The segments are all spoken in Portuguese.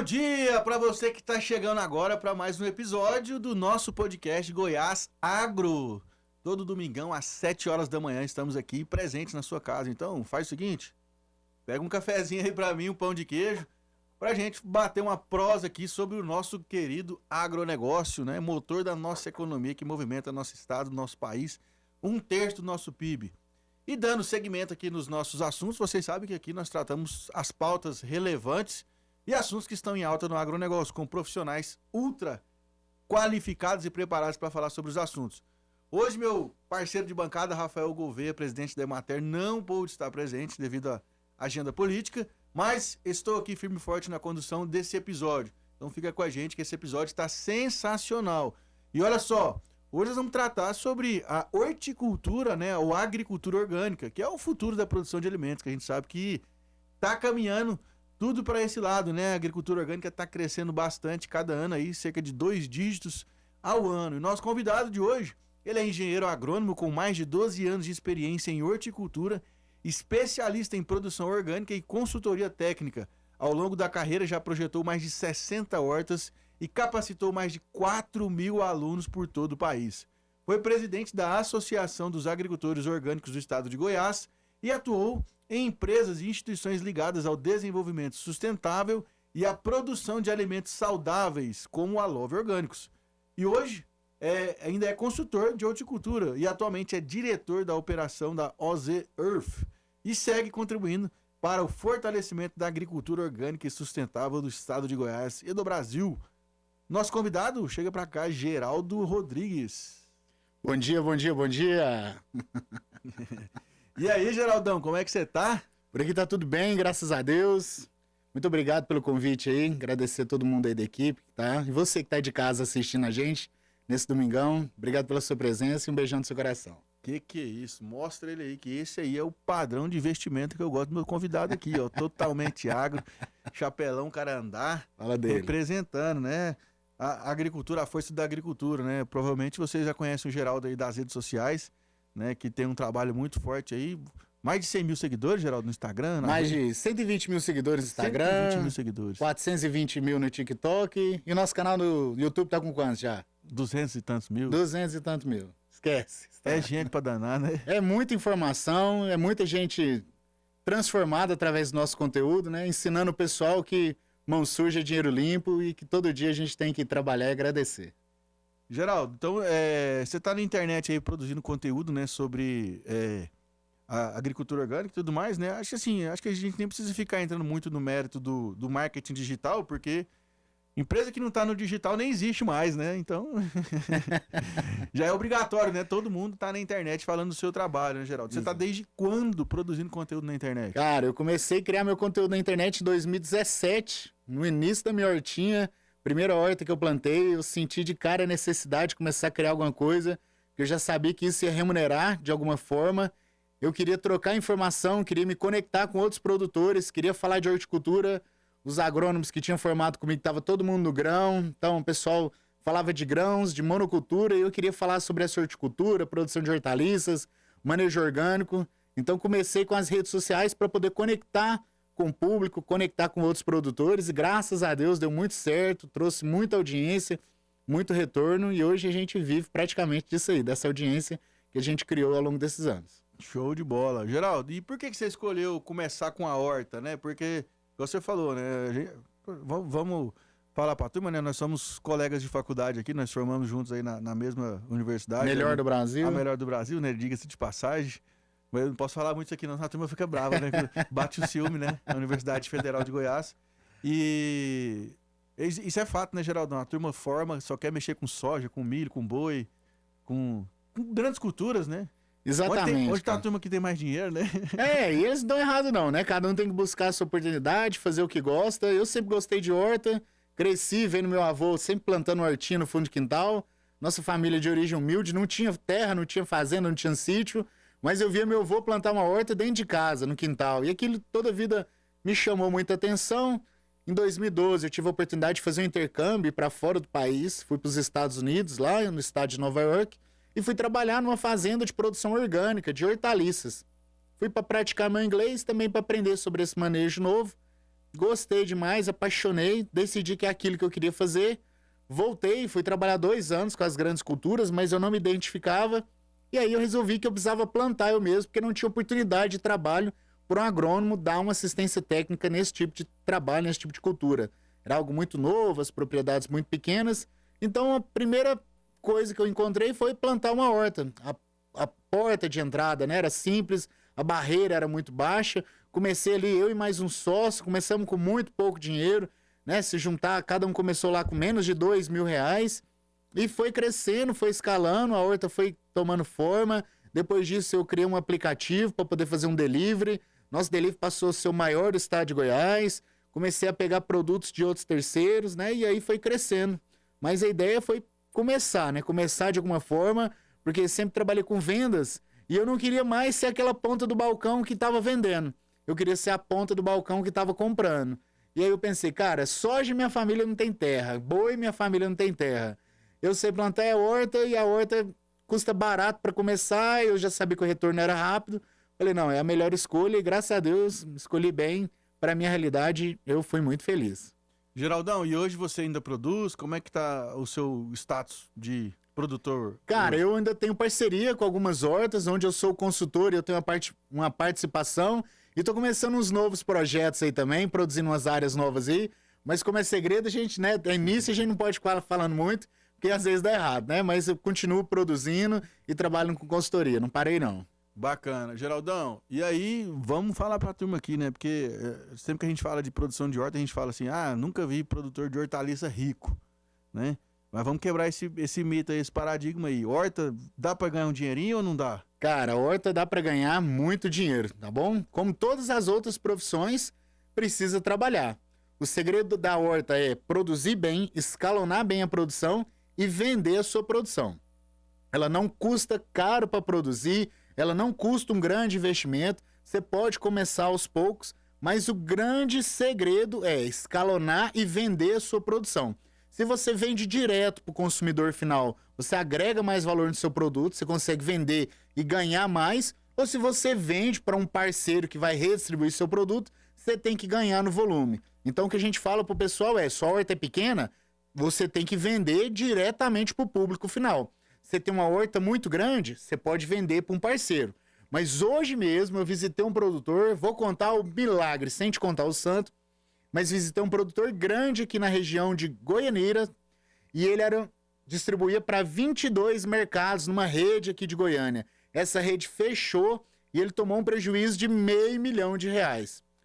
Bom dia para você que está chegando agora para mais um episódio do nosso podcast Goiás Agro. Todo domingão às 7 horas da manhã estamos aqui presentes na sua casa. Então faz o seguinte, pega um cafezinho aí para mim, um pão de queijo, pra gente bater uma prosa aqui sobre o nosso querido agronegócio, né? Motor da nossa economia que movimenta nosso estado, nosso país, 1/3 do nosso PIB. E dando segmento aqui nos nossos assuntos, vocês sabem que aqui nós tratamos as pautas relevantes e assuntos que estão em alta no agronegócio, com profissionais ultra qualificados e preparados para falar sobre os assuntos. Hoje, meu parceiro de bancada, Rafael Gouveia, presidente da Emater, não pôde estar presente devido à agenda política, mas estou aqui firme e forte na condução desse episódio. Então fica com a gente que esse episódio está sensacional. E olha só, hoje nós vamos tratar sobre a horticultura, né, ou agricultura orgânica, que é o futuro da produção de alimentos, que a gente sabe que está caminhando tudo para esse lado, né? A agricultura orgânica está crescendo bastante cada ano aí, cerca de 2 dígitos ao ano. E nosso convidado de hoje, ele é engenheiro agrônomo com mais de 12 anos de experiência em horticultura, especialista em produção orgânica e consultoria técnica. Ao longo da carreira já projetou mais de 60 hortas e capacitou mais de 4.000 alunos por todo o país. Foi presidente da Associação dos Agricultores Orgânicos do Estado de Goiás e atuou em empresas e instituições ligadas ao desenvolvimento sustentável e à produção de alimentos saudáveis, como a Love Orgânicos. E hoje ainda é consultor de horticultura e atualmente é diretor da operação da OZ Earth e segue contribuindo para o fortalecimento da agricultura orgânica e sustentável do estado de Goiás e do Brasil. Nosso convidado chega para cá, Geraldo Rodrigues. Bom dia, bom dia, bom dia. E aí, Geraldão, como é que você tá? Por aqui tá tudo bem, graças a Deus. Muito obrigado pelo convite aí, agradecer a todo mundo aí da equipe, tá? E você que tá de casa assistindo a gente nesse domingão, obrigado pela sua presença e um beijão no seu coração. Que é isso? Mostra ele aí, que esse aí é o padrão de investimento que eu gosto do meu convidado aqui, ó. Totalmente agro, chapelão, carandá, fala dele. Representando, né? A agricultura, a força da agricultura, né? Provavelmente vocês já conhecem o Geraldo aí das redes sociais, né? Que tem um trabalho muito forte aí. Mais de 100 mil seguidores, Geraldo, no Instagram? Mais de 120 mil seguidores no Instagram. 120 mil seguidores. 420 mil no TikTok. E o nosso canal no YouTube tá com quantos já? 200 e tantos mil. 200 e tantos mil. Esquece. É gente pra danar, né? É muita informação, é muita gente transformada através do nosso conteúdo, né? Ensinando o pessoal que mão suja é dinheiro limpo e que todo dia a gente tem que trabalhar e agradecer. Geraldo, então você tá na internet aí produzindo conteúdo, né, sobre a agricultura orgânica e tudo mais, né? Acho que a gente nem precisa ficar entrando muito no mérito do marketing digital, porque empresa que não tá no digital nem existe mais, né? Então, já é obrigatório, né? Todo mundo tá na internet falando do seu trabalho, né, Geraldo? Você tá desde quando produzindo conteúdo na internet? Cara, eu comecei a criar meu conteúdo na internet em 2017, no início da minha hortinha. Primeira horta que eu plantei, eu senti de cara a necessidade de começar a criar alguma coisa, porque eu já sabia que isso ia remunerar de alguma forma. Eu queria trocar informação, queria me conectar com outros produtores, queria falar de horticultura. Os agrônomos que tinham formado comigo, estava todo mundo no grão, então o pessoal falava de grãos, de monocultura, e eu queria falar sobre essa horticultura, produção de hortaliças, manejo orgânico. Então comecei com as redes sociais para poder conectar com o público, conectar com outros produtores, e graças a Deus deu muito certo, trouxe muita audiência, muito retorno, e hoje a gente vive praticamente disso aí, dessa audiência que a gente criou ao longo desses anos. Show de bola. Geraldo, e por que você escolheu começar com a horta, né? Porque, como você falou, né? Vamos falar pra turma, né? Nós somos colegas de faculdade aqui, nós formamos juntos aí na mesma universidade. Melhor do Brasil. A melhor do Brasil, né? Diga-se de passagem. Eu não posso falar muito isso aqui, não, a turma fica brava, né? Bate o ciúme, né? A Universidade Federal de Goiás. E isso é fato, né, Geraldo? A turma forma, só quer mexer com soja, com milho, com boi, com grandes culturas, né? Exatamente. Hoje tá a turma que tem mais dinheiro, né? E eles não dão errado não, né? Cada um tem que buscar a sua oportunidade, fazer o que gosta. Eu sempre gostei de horta, cresci vendo meu avô sempre plantando hortinha no fundo de quintal. Nossa família de origem humilde, não tinha terra, não tinha fazenda, não tinha sítio. Mas eu via meu avô plantar uma horta dentro de casa, no quintal. E aquilo toda a vida me chamou muita atenção. Em 2012 eu tive a oportunidade de fazer um intercâmbio para fora do país. Fui para os Estados Unidos, lá no estado de Nova York. E fui trabalhar numa fazenda de produção orgânica, de hortaliças. Fui para praticar meu inglês, também para aprender sobre esse manejo novo. gostei demais, apaixonei, decidi que é aquilo que eu queria fazer. Voltei, fui trabalhar 2 anos com as grandes culturas, mas eu não me identificava. E aí eu resolvi que eu precisava plantar eu mesmo, porque não tinha oportunidade de trabalho por um agrônomo dar uma assistência técnica nesse tipo de trabalho, nesse tipo de cultura. Era algo muito novo, as propriedades muito pequenas. Então a primeira coisa que eu encontrei foi plantar uma horta. A porta de entrada, né, era simples, a barreira era muito baixa. Comecei ali, eu e mais um sócio, começamos com muito pouco dinheiro, né? Se juntar, cada um começou lá com menos de R$ 2.000. E foi crescendo, foi escalando, a horta foi tomando forma. Depois disso, eu criei um aplicativo para poder fazer um delivery. Nosso delivery passou a ser o maior do estado de Goiás. Comecei a pegar produtos de outros terceiros, né? E aí foi crescendo. Mas a ideia foi começar, né? Começar de alguma forma, porque sempre trabalhei com vendas e eu não queria mais ser aquela ponta do balcão que estava vendendo. Eu queria ser a ponta do balcão que estava comprando. E aí eu pensei, cara, soja minha família não tem terra, boi minha família não tem terra. Eu sei plantar a horta e a horta custa barato para começar, eu já sabia que o retorno era rápido. Falei, não, é a melhor escolha e graças a Deus escolhi bem. Para minha realidade, eu fui muito feliz. Geraldão, e hoje você ainda produz? Como é que tá o seu status de produtor? Cara, eu ainda tenho parceria com algumas hortas, onde eu sou consultor e eu tenho uma participação. E tô começando uns novos projetos aí também, produzindo umas áreas novas aí. Mas como é segredo, a gente, né, é início a gente não pode ficar falando muito, porque às vezes dá errado, né? Mas eu continuo produzindo e trabalhando com consultoria, não parei não. Bacana. Geraldão, e aí vamos falar pra turma aqui, né? Porque sempre que a gente fala de produção de horta, a gente fala assim, nunca vi produtor de hortaliça rico, né? Mas vamos quebrar esse mito aí, esse paradigma aí. Horta, dá pra ganhar um dinheirinho ou não dá? Cara, a horta dá pra ganhar muito dinheiro, tá bom? Como todas as outras profissões, precisa trabalhar. O segredo da horta é produzir bem, escalonar bem a produção e vender a sua produção. Ela não custa caro para produzir, ela não custa um grande investimento, você pode começar aos poucos, mas o grande segredo é escalonar e vender a sua produção. Se você vende direto para o consumidor final, você agrega mais valor no seu produto, você consegue vender e ganhar mais, ou se você vende para um parceiro que vai redistribuir seu produto, você tem que ganhar no volume. Então o que a gente fala para o pessoal é, sua horta é pequena, você tem que vender diretamente para o público final. Você tem uma horta muito grande, você pode vender para um parceiro. Mas hoje mesmo eu visitei um produtor, vou contar o milagre, sem te contar o santo, mas visitei um produtor grande aqui na região de Goianira e ele distribuía para 22 mercados numa rede aqui de Goiânia. Essa rede fechou e ele tomou um prejuízo de R$500 mil.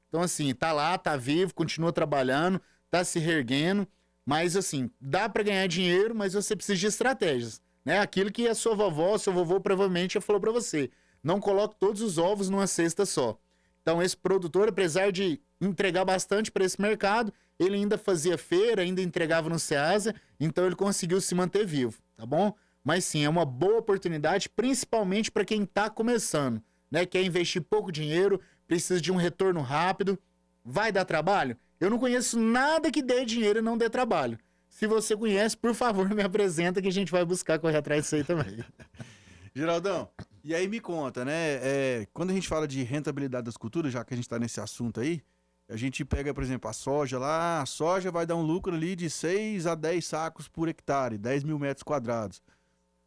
Então assim, tá lá, tá vivo, continua trabalhando, tá se reerguendo, mas assim, dá para ganhar dinheiro, mas você precisa de estratégias. Né? Aquilo que a sua vovó, seu vovô provavelmente já falou para você. Não coloque todos os ovos numa cesta só. Então esse produtor, apesar de entregar bastante para esse mercado, ele ainda fazia feira, ainda entregava no Ceasa, então ele conseguiu se manter vivo, tá bom? Mas sim, é uma boa oportunidade, principalmente para quem está começando, né? Quer investir pouco dinheiro, precisa de um retorno rápido. Vai dar trabalho? Eu não conheço nada que dê dinheiro e não dê trabalho. Se você conhece, por favor, me apresenta que a gente vai buscar correr atrás disso aí também. Geraldão, e aí me conta, né? Quando a gente fala de rentabilidade das culturas, já que a gente está nesse assunto aí, a gente pega, por exemplo, a soja lá, a soja vai dar um lucro ali de 6 a 10 sacos por hectare, 10 mil metros quadrados.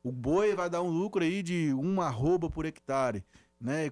O boi vai dar um lucro aí de 1 arroba por hectare, né?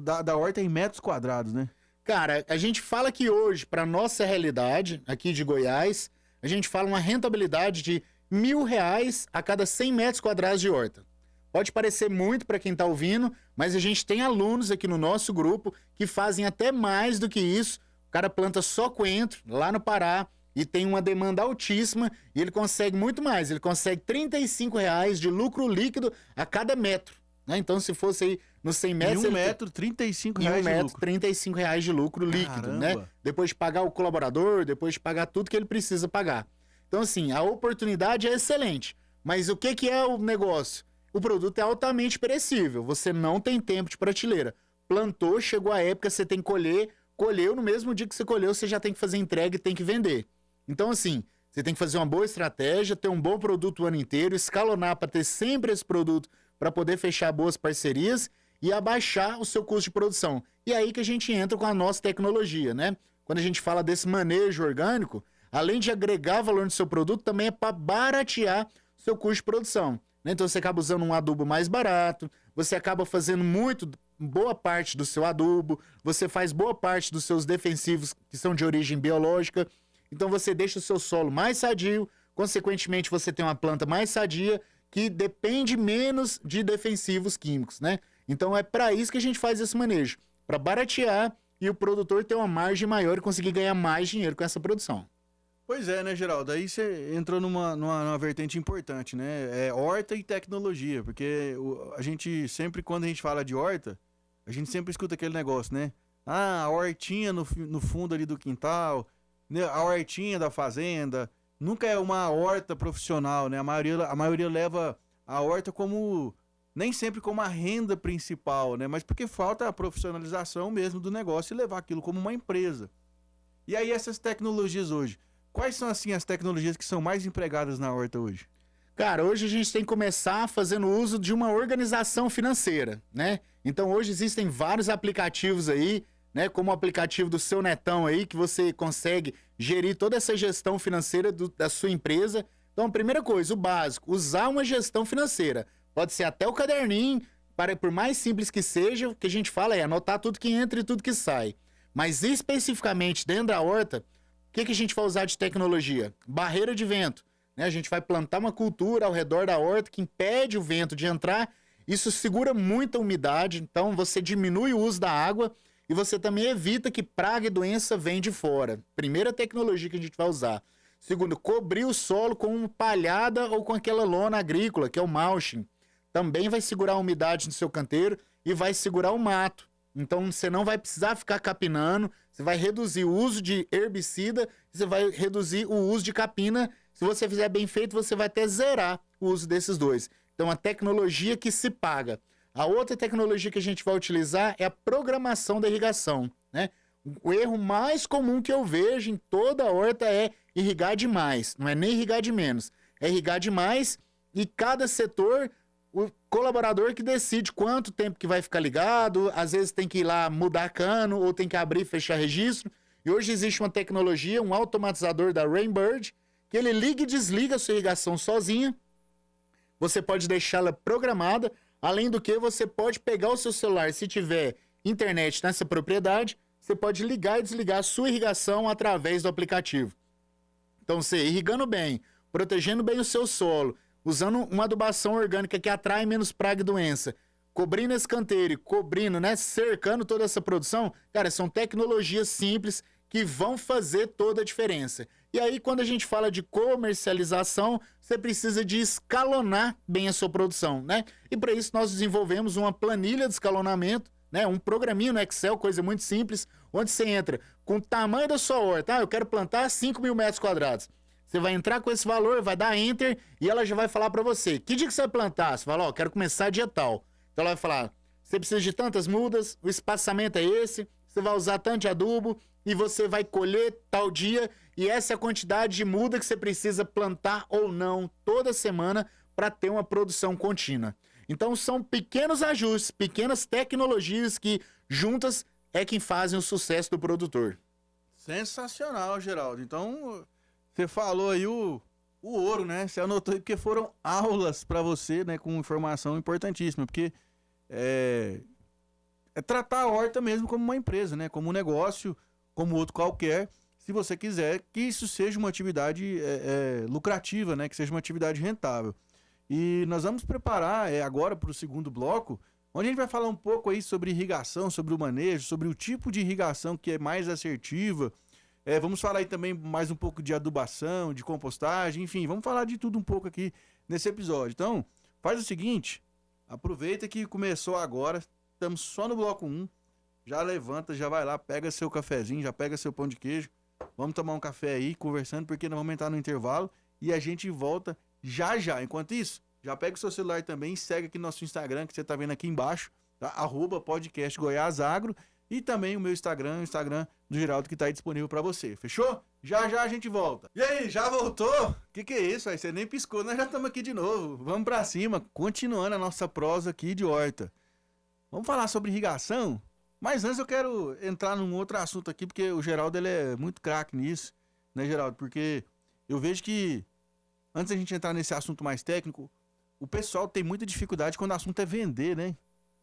Da horta em metros quadrados, né? Cara, a gente fala que hoje, para nossa realidade, aqui de Goiás, a gente fala uma rentabilidade de R$1.000 a cada 100 metros quadrados de horta. Pode parecer muito para quem está ouvindo, mas a gente tem alunos aqui no nosso grupo que fazem até mais do que isso. O cara planta só coentro lá no Pará e tem uma demanda altíssima e ele consegue muito mais. Ele consegue R$35 de lucro líquido a cada metro. Né? Então, se fosse aí nos 100 metros... Em um metro, R$35 de lucro. Em um metro, R$35 de lucro líquido, né? Depois de pagar o colaborador, depois de pagar tudo que ele precisa pagar. Então, assim, a oportunidade é excelente. Mas o que é o negócio? O produto é altamente perecível. Você não tem tempo de prateleira. Plantou, chegou a época, você tem que colher. Colheu, no mesmo dia que você colheu, você já tem que fazer entrega e tem que vender. Então, assim, você tem que fazer uma boa estratégia, ter um bom produto o ano inteiro, escalonar para ter sempre esse produto para poder fechar boas parcerias e abaixar o seu custo de produção. E aí que a gente entra com a nossa tecnologia, né? quando a gente fala desse manejo orgânico, além de agregar valor no seu produto, também é para baratear o seu custo de produção. Né? Então você acaba usando um adubo mais barato, você acaba fazendo boa parte do seu adubo, você faz boa parte dos seus defensivos que são de origem biológica, então você deixa o seu solo mais sadio, consequentemente você tem uma planta mais sadia que depende menos de defensivos químicos, né? Então é para isso que a gente faz esse manejo, para baratear e o produtor ter uma margem maior e conseguir ganhar mais dinheiro com essa produção. Pois é, né, Geraldo? Aí você entrou numa vertente importante, né? É horta e tecnologia, porque a gente sempre, quando a gente fala de horta, a gente sempre escuta aquele negócio, né? Ah, a hortinha no fundo ali do quintal, né? A hortinha da fazenda. Nunca é uma horta profissional, né? A maioria leva a horta como, nem sempre como a renda principal, né? Mas porque falta a profissionalização mesmo do negócio e levar aquilo como uma empresa. E aí essas tecnologias hoje, quais são, assim, as tecnologias que são mais empregadas na horta hoje? Cara, hoje a gente tem que começar fazendo uso de uma organização financeira, né? Então hoje existem vários aplicativos aí, né? Como o aplicativo do Seu Netão aí, que você consegue gerir toda essa gestão financeira da sua empresa. Então a primeira coisa, o básico, usar uma gestão financeira. Pode ser até o caderninho, por mais simples que seja, o que a gente fala é anotar tudo que entra e tudo que sai. Mas especificamente dentro da horta, o que a gente vai usar de tecnologia? Barreira de vento. Né? A gente vai plantar uma cultura ao redor da horta que impede o vento de entrar. Isso segura muita umidade, então você diminui o uso da água e você também evita que praga e doença venham de fora. Primeira tecnologia que a gente vai usar. Segundo, cobrir o solo com uma palhada ou com aquela lona agrícola, que é o mulching. Também vai segurar a umidade no seu canteiro e vai segurar o mato. Então você não vai precisar ficar capinando, você vai reduzir o uso de herbicida, você vai reduzir o uso de capina. Se você fizer bem feito, você vai até zerar o uso desses dois. Então a tecnologia que se paga. A outra tecnologia que a gente vai utilizar é a programação da irrigação, né? O erro mais comum que eu vejo em toda a horta é irrigar demais, não é nem irrigar de menos, é irrigar demais e cada setor, o colaborador que decide quanto tempo que vai ficar ligado, às vezes tem que ir lá mudar cano ou tem que abrir e fechar registro. E hoje existe uma tecnologia, um automatizador da Rainbird, que ele liga e desliga a sua irrigação sozinha. Você pode deixá-la programada, além do que você pode pegar o seu celular, se tiver internet nessa propriedade, você pode ligar e desligar a sua irrigação através do aplicativo. Então você irrigando bem, protegendo bem o seu solo, usando uma adubação orgânica que atrai menos praga e doença, cobrindo esse canteiro, cobrindo, né, cercando toda essa produção, cara, são tecnologias simples que vão fazer toda a diferença. E aí, quando a gente fala de comercialização, você precisa de escalonar bem a sua produção, né? E para isso nós desenvolvemos uma planilha de escalonamento, né? Um programinho no Excel, coisa muito simples, onde você entra com o tamanho da sua horta. Ah, eu quero plantar 5.000 metros quadrados. Você vai entrar com esse valor, vai dar Enter e ela já vai falar para você. Que dia que você vai plantar? Você fala, ó, quero começar dia tal. Então ela vai falar, você precisa de tantas mudas, o espaçamento é esse, você vai usar tanto de adubo e você vai colher tal dia e essa é a quantidade de muda que você precisa plantar ou não toda semana para ter uma produção contínua. Então são pequenos ajustes, pequenas tecnologias que juntas é quem fazem o sucesso do produtor. Sensacional, Geraldo. Então, você falou aí o ouro, né? Você anotou aí porque foram aulas para você, né? Com informação importantíssima, porque é tratar a horta mesmo como uma empresa, né? Como um negócio, como outro qualquer, se você quiser que isso seja uma atividade lucrativa, né? Que seja uma atividade rentável. E nós vamos preparar agora para o segundo bloco, onde a gente vai falar um pouco aí sobre irrigação, sobre o manejo, sobre o tipo de irrigação que é mais assertiva. Vamos falar aí também mais um pouco de adubação, de compostagem, enfim, vamos falar de tudo um pouco aqui nesse episódio. Então, faz o seguinte, aproveita que começou agora, estamos só no bloco 1, já levanta, já vai lá, pega seu cafezinho, já pega seu pão de queijo, vamos tomar um café aí, conversando, porque nós vamos entrar no intervalo e a gente volta já já. Enquanto isso, já pega o seu celular também e segue aqui nosso Instagram, que você tá vendo aqui embaixo, tá? @podcastgoiasagro, e também o meu Instagram, o Instagram do Geraldo, que tá aí disponível para você. Fechou? Já já a gente volta. E aí, já voltou? Que é isso, aí? Você nem piscou, nós já estamos aqui de novo. Vamos para cima, continuando a nossa prosa aqui de horta. Vamos falar sobre irrigação? Mas antes eu quero entrar num outro assunto aqui, porque o Geraldo ele é muito craque nisso, né, Geraldo? Porque eu vejo que, antes da gente entrar nesse assunto mais técnico, o pessoal tem muita dificuldade quando o assunto é vender, né?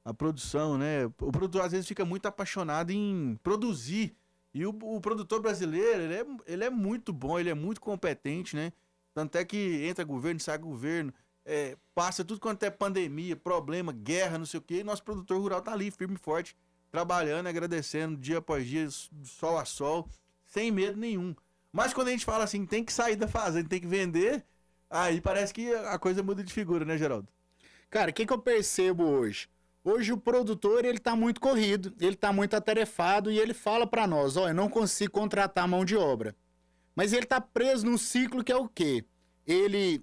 A produção, né? O produtor às vezes fica muito apaixonado em produzir. E o produtor brasileiro, ele é muito bom, ele é muito competente, né? Tanto é que entra governo, sai governo, passa tudo quanto é pandemia, problema, guerra, não sei o quê, e nosso produtor rural tá ali, firme e forte, trabalhando, agradecendo, dia após dia, sol a sol, sem medo nenhum. Mas quando a gente fala assim, tem que sair da fazenda, tem que vender, aí parece que a coisa muda de figura, né, Geraldo? Cara, o que eu percebo hoje? Hoje o produtor, ele tá muito corrido, ele tá muito atarefado e ele fala para nós, ó, eu não consigo contratar mão de obra. Mas ele tá preso num ciclo que é o quê? Ele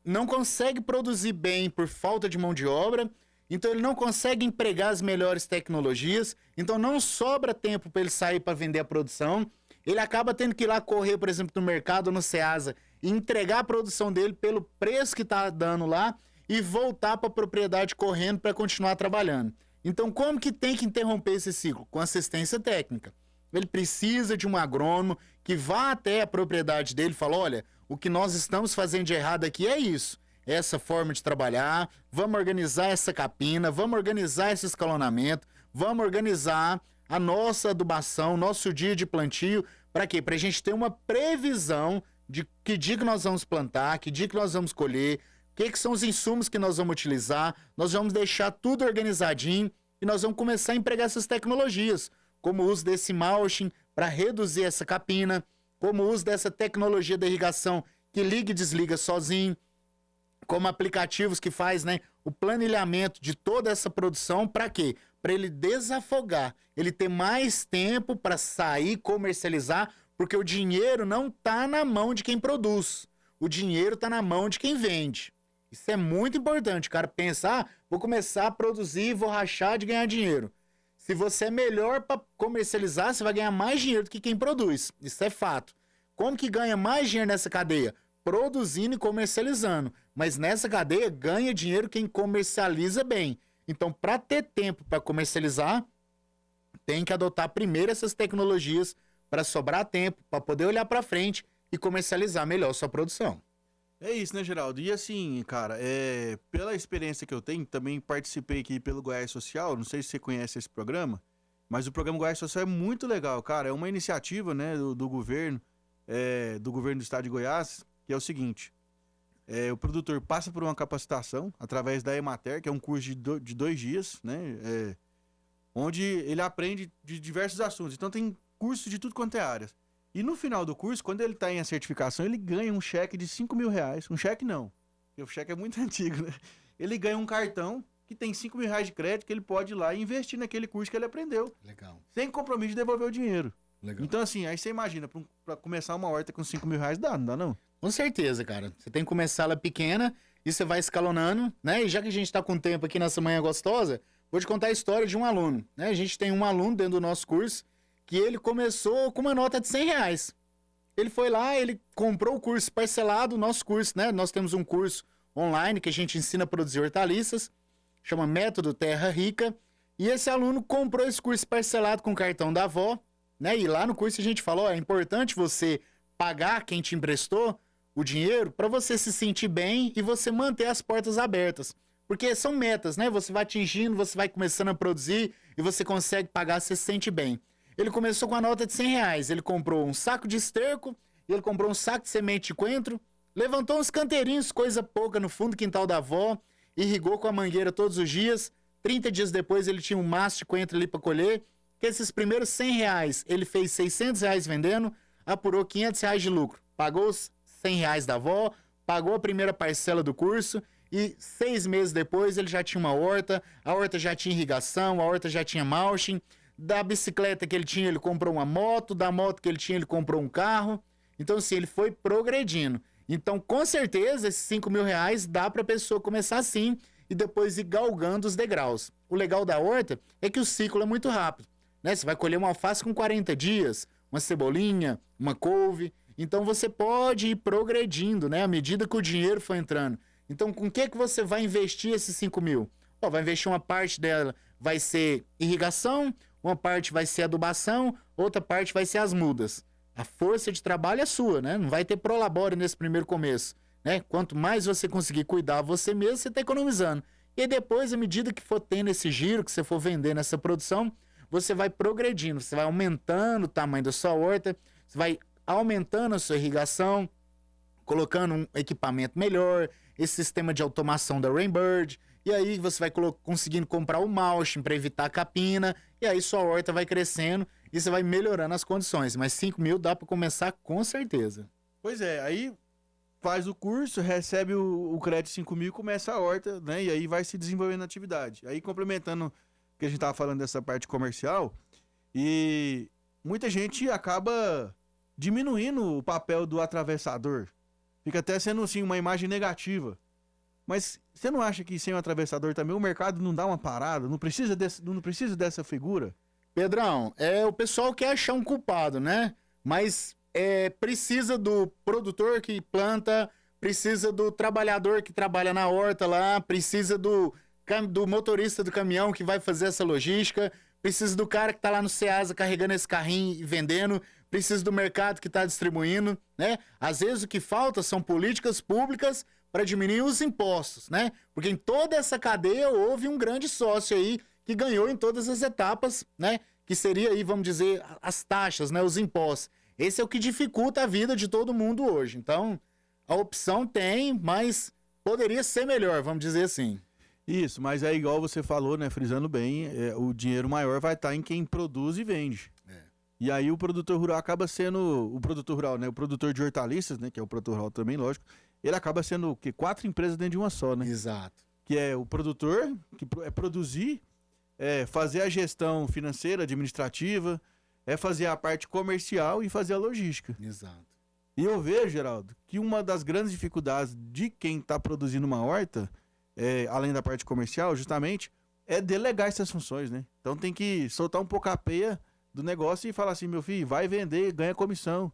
não consegue produzir bem por falta de mão de obra, então ele não consegue empregar as melhores tecnologias, então não sobra tempo para ele sair para vender a produção. Ele acaba tendo que ir lá correr, por exemplo, no mercado ou no Ceasa e entregar a produção dele pelo preço que tá dando lá e voltar para a propriedade correndo para continuar trabalhando. Então, como que tem que interromper esse ciclo? Com assistência técnica. Ele precisa de um agrônomo que vá até a propriedade dele e fale, olha, o que nós estamos fazendo de errado aqui é isso, essa forma de trabalhar, vamos organizar essa capina, vamos organizar esse escalonamento, vamos organizar a nossa adubação, nosso dia de plantio, para quê? Para a gente ter uma previsão de que dia que nós vamos plantar, que dia que nós vamos colher, o que são os insumos que nós vamos utilizar, nós vamos deixar tudo organizadinho e nós vamos começar a empregar essas tecnologias, como o uso desse mulching para reduzir essa capina, como o uso dessa tecnologia da irrigação que liga e desliga sozinho, como aplicativos que faz, né, o planilhamento de toda essa produção, para quê? Para ele desafogar, ele ter mais tempo para sair, comercializar, porque o dinheiro não está na mão de quem produz, o dinheiro está na mão de quem vende. Isso é muito importante, o cara pensar, vou começar a produzir, vou rachar de ganhar dinheiro. Se você é melhor para comercializar, você vai ganhar mais dinheiro do que quem produz. Isso é fato. Como que ganha mais dinheiro nessa cadeia? Produzindo e comercializando. Mas nessa cadeia ganha dinheiro quem comercializa bem. Então, para ter tempo para comercializar, tem que adotar primeiro essas tecnologias para sobrar tempo, para poder olhar para frente e comercializar melhor sua produção. É isso, né, Geraldo? E assim, cara, pela experiência que eu tenho, também participei aqui pelo Goiás Social, não sei se você conhece esse programa, mas o programa Goiás Social é muito legal, cara. É uma iniciativa, né, do governo do estado de Goiás, que é o seguinte, o produtor passa por uma capacitação através da Emater, que é um curso de 2 dias, né, onde ele aprende de diversos assuntos. Então tem curso de tudo quanto é áreas. E no final do curso, quando ele está em a certificação, ele ganha um cheque de R$5.000. Um cheque não, porque o cheque é muito antigo, né? Ele ganha um cartão que tem R$5.000 de crédito que ele pode ir lá e investir naquele curso que ele aprendeu. Legal. Sem compromisso de devolver o dinheiro. Legal. Então assim, aí você imagina, para começar uma horta com R$5.000 dá, não dá não? Com certeza, cara. Você tem que começar ela pequena e você vai escalonando, né? E já que a gente tá com tempo aqui nessa manhã gostosa, vou te contar a história de um aluno, né? A gente tem um aluno dentro do nosso curso que ele começou com uma nota de R$100. Ele foi lá, ele comprou o curso parcelado, o nosso curso, né? Nós temos um curso online que a gente ensina a produzir hortaliças, chama Método Terra Rica, e esse aluno comprou esse curso parcelado com o cartão da avó, né? E lá no curso a gente falou, é importante você pagar quem te emprestou o dinheiro para você se sentir bem e você manter as portas abertas. Porque são metas, né? Você vai atingindo, você vai começando a produzir e você consegue pagar, você se sente bem. Ele começou com a nota de R$100. Ele comprou um saco de esterco, ele comprou um saco de semente de coentro, levantou uns canteirinhos, coisa pouca, no fundo do quintal da avó, irrigou com a mangueira todos os dias. 30 dias depois ele tinha um maço de coentro ali para colher. Que esses primeiros R$100, ele fez R$600 vendendo, apurou R$500 de lucro. Pagou os R$100 da avó, pagou a primeira parcela do curso e 6 meses depois ele já tinha uma horta, a horta já tinha irrigação, a horta já tinha mulching. Da bicicleta que ele tinha, ele comprou uma moto. Da moto que ele tinha, ele comprou um carro. Então, assim, ele foi progredindo. Então, com certeza, esses R$5.000 dá para a pessoa começar assim e depois ir galgando os degraus. O legal da horta é que o ciclo é muito rápido, né? Você vai colher uma alface com 40 dias, uma cebolinha, uma couve. Então, você pode ir progredindo, né? À medida que o dinheiro for entrando. Então, com o que você vai investir esses R$5.000? Vai investir uma parte dela, vai ser irrigação. uma parte vai ser adubação, outra parte vai ser as mudas. A força de trabalho é sua, né? Não vai ter prolabore nesse primeiro começo, né? Quanto mais você conseguir cuidar você mesmo, você está economizando. E aí depois, à medida que for tendo esse giro, que você for vendendo essa produção, você vai progredindo, você vai aumentando o tamanho da sua horta, você vai aumentando a sua irrigação, colocando um equipamento melhor, esse sistema de automação da Rainbird, e aí você vai conseguindo comprar o mulching para evitar a capina, e aí sua horta vai crescendo e você vai melhorando as condições. Mas 5 mil dá para começar com certeza. Pois é, aí faz o curso, recebe o crédito de 5 mil e começa a horta, né? E aí vai se desenvolvendo a atividade. Aí complementando o que a gente tava falando dessa parte comercial, e muita gente acaba diminuindo o papel do atravessador. Fica até sendo assim uma imagem negativa. Mas você não acha que sem o atravessador também o mercado não dá uma parada? Não precisa dessa figura? Pedrão, o pessoal quer achar um culpado, né? Mas precisa do produtor que planta, precisa do trabalhador que trabalha na horta lá, precisa do motorista do caminhão que vai fazer essa logística, precisa do cara que tá lá no Ceasa carregando esse carrinho e vendendo, precisa do mercado que tá distribuindo, né? Às vezes o que falta são políticas públicas para diminuir os impostos, né? Porque em toda essa cadeia houve um grande sócio aí que ganhou em todas as etapas, né? Que seria aí, vamos dizer, as taxas, né? Os impostos. Esse é o que dificulta a vida de todo mundo hoje. Então, a opção tem, mas poderia ser melhor, vamos dizer assim. Isso, mas é igual você falou, né? Frisando bem, o dinheiro maior vai estar em quem produz e vende. E aí o produtor rural acaba sendo, o produtor rural, né? O produtor de hortaliças, né? Que é o produtor rural também, lógico. Ele acaba sendo o quê? 4 empresas dentro de uma só, né? Exato. Que é o produtor, que é produzir, fazer a gestão financeira, administrativa, fazer a parte comercial e fazer a logística. Exato. E eu vejo, Geraldo, que uma das grandes dificuldades de quem está produzindo uma horta, além da parte comercial, justamente, é delegar essas funções, né? Então tem que soltar um pouco a peia do negócio e falar assim, meu filho, vai vender, ganha comissão.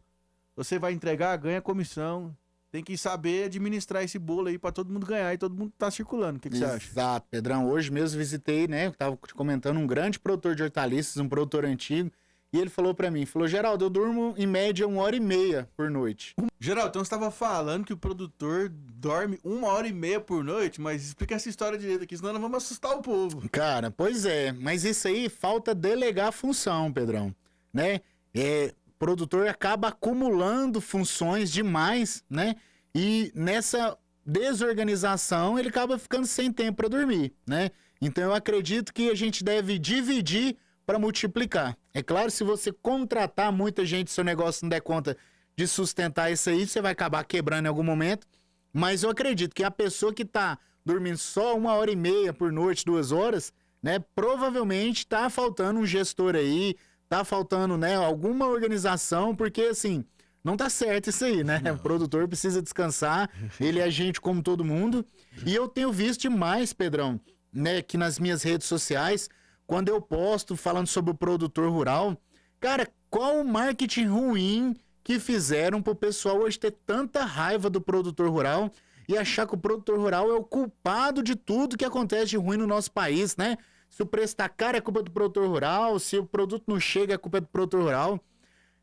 Você vai entregar, ganha comissão. Tem que saber administrar esse bolo aí para todo mundo ganhar e todo mundo tá circulando. O que você acha? Exato, Pedrão. Hoje mesmo visitei, né? Eu tava te comentando um grande produtor de hortaliças, um produtor antigo. E ele falou para mim, Geraldo, eu durmo em média 1h30 por noite. Geraldo, então você estava falando que o produtor dorme 1h30 por noite, mas explica essa história direito aqui, senão nós vamos assustar o povo. Cara, pois é, mas isso aí falta delegar a função, Pedrão, né? O produtor acaba acumulando funções demais, né? E nessa desorganização ele acaba ficando sem tempo para dormir, né? Então eu acredito que a gente deve dividir para multiplicar. É claro, se você contratar muita gente, seu negócio não der conta de sustentar isso aí, você vai acabar quebrando em algum momento. Mas eu acredito que a pessoa que tá dormindo só 1h30 por noite, 2 horas, né? Provavelmente tá faltando um gestor aí, tá faltando, né, alguma organização, porque assim, não tá certo isso aí, né? Não. O produtor precisa descansar, ele é gente como todo mundo. E eu tenho visto demais, Pedrão, né, que nas minhas redes sociais, quando eu posto falando sobre o produtor rural, cara, qual o marketing ruim que fizeram pro pessoal hoje ter tanta raiva do produtor rural e achar que o produtor rural é o culpado de tudo que acontece de ruim no nosso país, né? Se o preço tá caro é culpa do produtor rural, se o produto não chega é culpa do produtor rural,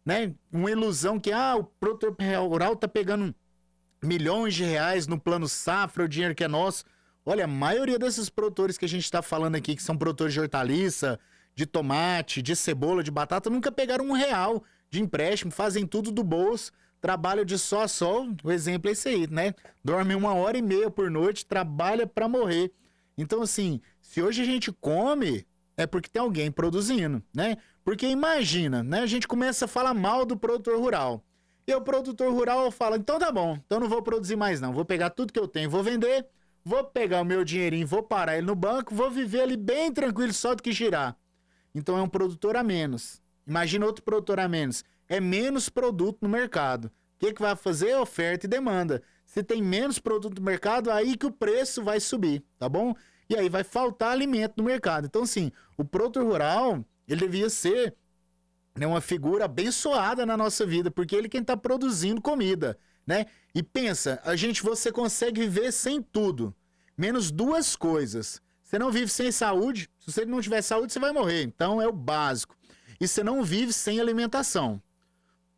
né? Uma ilusão que, o produtor rural tá pegando milhões de reais no plano safra, o dinheiro que é nosso. Olha, a maioria desses produtores que a gente tá falando aqui, que são produtores de hortaliça, de tomate, de cebola, de batata, nunca pegaram R$1 de empréstimo, fazem tudo do bolso, trabalham de sol a sol, o exemplo é esse aí, né? Dorme 1h30 por noite, trabalha pra morrer. Então, assim, se hoje a gente come, é porque tem alguém produzindo, né? Porque imagina, né? A gente começa a falar mal do produtor rural. E o produtor rural fala, então tá bom, então não vou produzir mais não, vou pegar tudo que eu tenho, vou vender, vou pegar o meu dinheirinho, vou parar ele no banco, vou viver ali bem tranquilo, só do que girar. Então é um produtor a menos. Imagina outro produtor a menos. É menos produto no mercado. O que vai fazer? Oferta e demanda. Se tem menos produto no mercado, aí que o preço vai subir, tá bom? E aí vai faltar alimento no mercado. Então, assim, o produtor rural, ele devia ser, né, uma figura abençoada na nossa vida, porque ele é quem tá produzindo comida, né? E pensa, você consegue viver sem tudo, menos 2 coisas. Você não vive sem saúde. Se você não tiver saúde, você vai morrer. Então é o básico. E você não vive sem alimentação.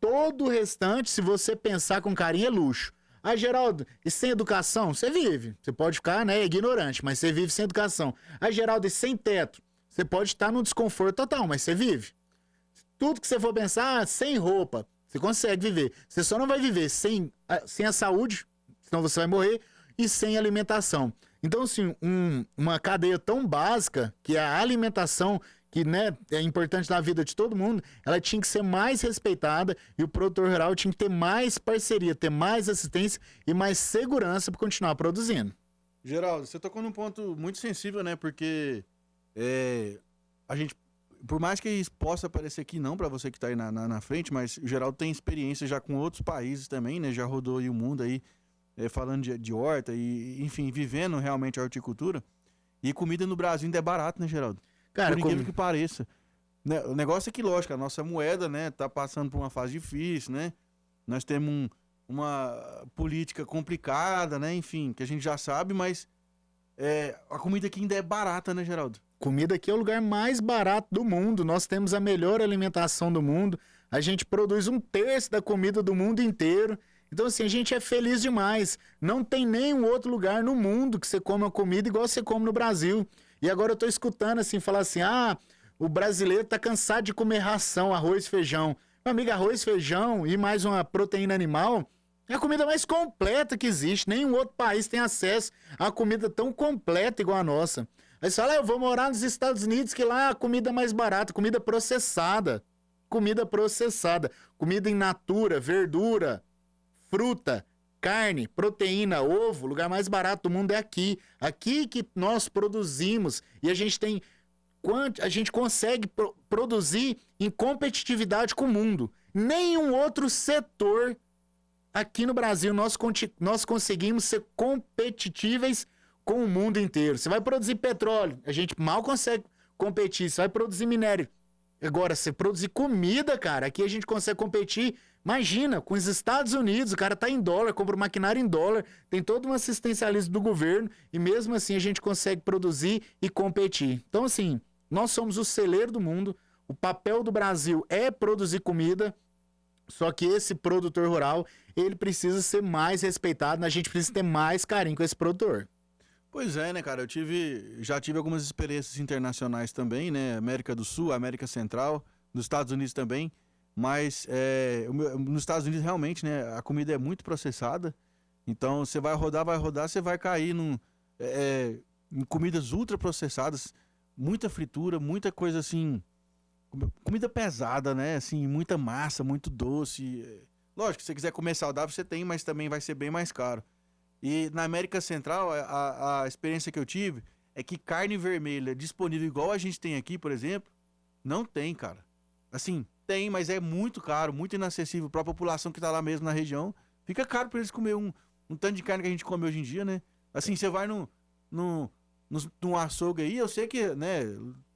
Todo o restante, se você pensar com carinho, é luxo. Ah, Geraldo, e sem educação? Você vive. Você pode ficar, né, ignorante, mas você vive sem educação. Ah, Geraldo, e sem teto? Você pode estar num desconforto total, mas você vive. Tudo que você for pensar, sem roupa, você consegue viver. Você só não vai viver sem a saúde, senão você vai morrer, e sem alimentação. Então, assim, uma cadeia tão básica, que é a alimentação, que, né, é importante na vida de todo mundo, ela tinha que ser mais respeitada e o produtor rural tinha que ter mais parceria, ter mais assistência e mais segurança para continuar produzindo. Geraldo, você tocou num ponto muito sensível, né? Porque a gente, por mais que isso possa parecer que não para você que tá aí na frente, mas o Geraldo tem experiência já com outros países também, né? Já rodou aí o mundo aí, falando de horta e, enfim, vivendo realmente a horticultura. E comida no Brasil ainda é barato, né, Geraldo? Cara, por incrível que pareça. Né? O negócio é que, lógico, a nossa moeda, né, tá passando por uma fase difícil, né? Nós temos uma política complicada, né? Enfim, que a gente já sabe, mas a comida aqui ainda é barata, né, Geraldo? Comida aqui é o lugar mais barato do mundo. Nós temos a melhor alimentação do mundo. A gente produz 1/3 da comida do mundo inteiro. Então, assim, a gente é feliz demais. Não tem nenhum outro lugar no mundo que você come uma comida igual você come no Brasil. E agora eu tô escutando, assim, falar assim, o brasileiro tá cansado de comer ração, arroz, feijão. Meu amigo, arroz, feijão e mais uma proteína animal é a comida mais completa que existe. Nenhum outro país tem acesso a uma comida tão completa igual a nossa. Aí você fala, eu vou morar nos Estados Unidos, que lá a comida é mais barata, comida processada. Comida processada. Comida in natura, verdura, fruta, carne, proteína, ovo, o lugar mais barato do mundo é aqui. Aqui que nós produzimos e a gente consegue produzir em competitividade com o mundo. Nenhum outro setor aqui no Brasil nós conseguimos ser competitíveis com o mundo inteiro. Você vai produzir petróleo, a gente mal consegue competir. Você vai produzir minério. Agora, você produzir comida, cara, aqui a gente consegue competir. Imagina, com os Estados Unidos, o cara tá em dólar, compra maquinário em dólar, tem todo um assistencialismo do governo e mesmo assim a gente consegue produzir e competir. Então, assim, nós somos o celeiro do mundo, o papel do Brasil é produzir comida, só que esse produtor rural, ele precisa ser mais respeitado, a gente precisa ter mais carinho com esse produtor. Pois é, né, cara? Já tive algumas experiências internacionais também, né? América do Sul, América Central, nos Estados Unidos também. Mas nos Estados Unidos realmente, né, a comida é muito processada. Então você vai rodar, você vai cair em comidas ultraprocessadas, muita fritura, muita coisa assim, comida pesada, né? Assim, muita massa, muito doce. Lógico, se você quiser comer saudável, você tem, mas também vai ser bem mais caro. E na América Central, a experiência que eu tive é que carne vermelha disponível igual a gente tem aqui, por exemplo, não tem, cara. Assim, tem, mas é muito caro, muito inacessível para a população que tá lá mesmo na região. Fica caro para eles comer um tanto de carne que a gente come hoje em dia, né? Assim, você vai num açougue aí, eu sei que, né,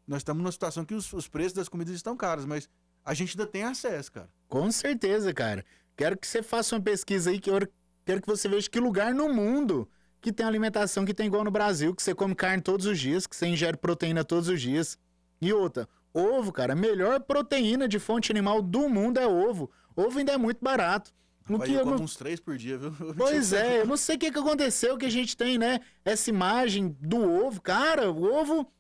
nós estamos numa situação que os preços das comidas estão caros, mas a gente ainda tem acesso, cara. Com certeza, cara. Quero que você faça uma pesquisa aí, quero que você veja que lugar no mundo que tem alimentação que tem igual no Brasil, que você come carne todos os dias, que você ingere proteína todos os dias. E outra, ovo, cara, a melhor proteína de fonte animal do mundo é ovo. Ovo ainda é muito barato. Eu como uns 3 por dia, viu? Pois é, eu não sei o que aconteceu, que a gente tem, né, essa imagem do ovo. Cara, o ovo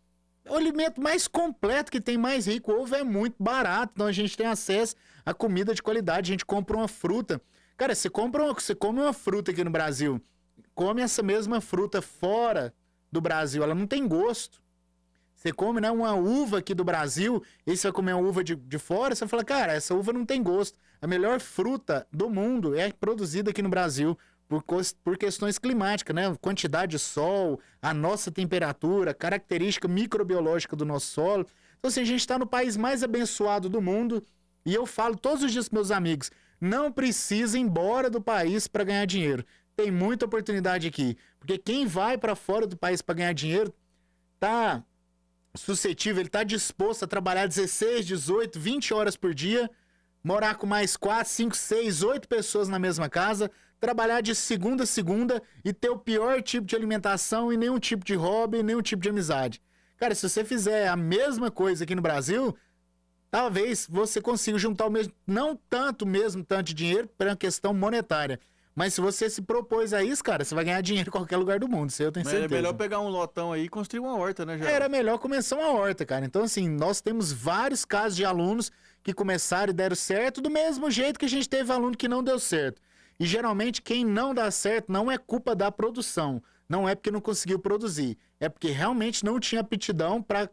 é o alimento mais completo que tem, mais rico. O ovo é muito barato, então a gente tem acesso a comida de qualidade, a gente compra uma fruta. Cara, você come uma fruta aqui no Brasil, come essa mesma fruta fora do Brasil, ela não tem gosto. Você come, né, uma uva aqui do Brasil, e você vai comer uma uva de fora, você fala, cara, essa uva não tem gosto. A melhor fruta do mundo é produzida aqui no Brasil por questões climáticas, né? Quantidade de sol, a nossa temperatura, característica microbiológica do nosso solo. Então, assim, a gente está no país mais abençoado do mundo, e eu falo todos os dias para meus amigos, não precisa ir embora do país para ganhar dinheiro. Tem muita oportunidade aqui. Porque quem vai para fora do país para ganhar dinheiro tá suscetível, ele tá disposto a trabalhar 16, 18, 20 horas por dia, morar com mais 4, 5, 6, 8 pessoas na mesma casa, trabalhar de segunda a segunda e ter o pior tipo de alimentação e nenhum tipo de hobby, nenhum tipo de amizade. Cara, se você fizer a mesma coisa aqui no Brasil, talvez você consiga juntar o mesmo, não tanto mesmo tanto de dinheiro para questão monetária. Mas se você se propôs a isso, cara, você vai ganhar dinheiro em qualquer lugar do mundo, isso eu tenho Mas certeza. é melhor pegar um lotão aí e construir uma horta, né, Geraldo? Era melhor começar uma horta, cara. Então, assim, nós temos vários casos de alunos que começaram e deram certo, do mesmo jeito que a gente teve aluno que não deu certo. E geralmente quem não dá certo não é culpa da produção, não é porque não conseguiu produzir, é porque realmente não tinha aptidão para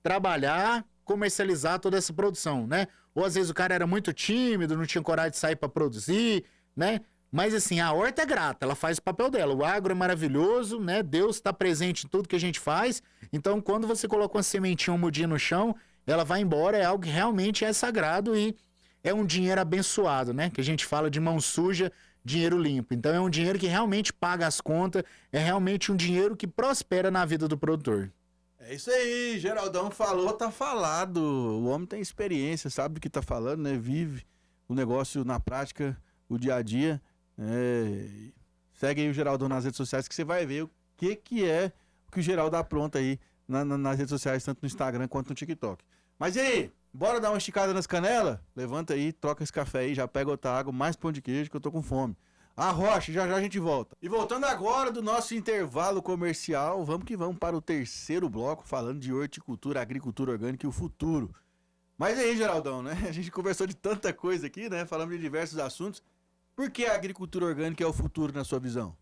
trabalhar, comercializar toda essa produção, né? Ou às vezes o cara era muito tímido, não tinha coragem de sair para produzir, né? Mas assim, a horta é grata, ela faz o papel dela. O agro é maravilhoso, né? Deus está presente em tudo que a gente faz. Então, quando você coloca uma sementinha, uma mudinha no chão, ela vai embora, é algo que realmente é sagrado e é um dinheiro abençoado, né? Que a gente fala de mão suja, dinheiro limpo. Então, é um dinheiro que realmente paga as contas, é realmente um dinheiro que prospera na vida do produtor. É isso aí, Geraldão falou, tá falado. O homem tem experiência, sabe do que tá falando, né? Vive o negócio na prática, o dia a dia. Segue aí o Geraldão nas redes sociais que você vai ver o que é o que o Geraldo apronta aí nas redes sociais, tanto no Instagram quanto no TikTok. Mas e aí, bora dar uma esticada nas canelas? Levanta aí, troca esse café aí, já pega outra água, mais pão de queijo que eu tô com fome. Rocha, já já a gente volta. E voltando agora do nosso intervalo comercial, vamos que vamos para o terceiro bloco, falando de horticultura, agricultura orgânica e o futuro. Mas aí, Geraldão, né? A gente conversou de tanta coisa aqui, né? Falamos de diversos assuntos. Por que a agricultura orgânica é o futuro na sua visão?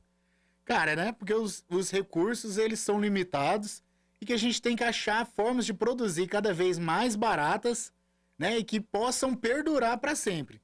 Cara, né? Porque os recursos, eles são limitados e que a gente tem que achar formas de produzir cada vez mais baratas, né? E que possam perdurar para sempre.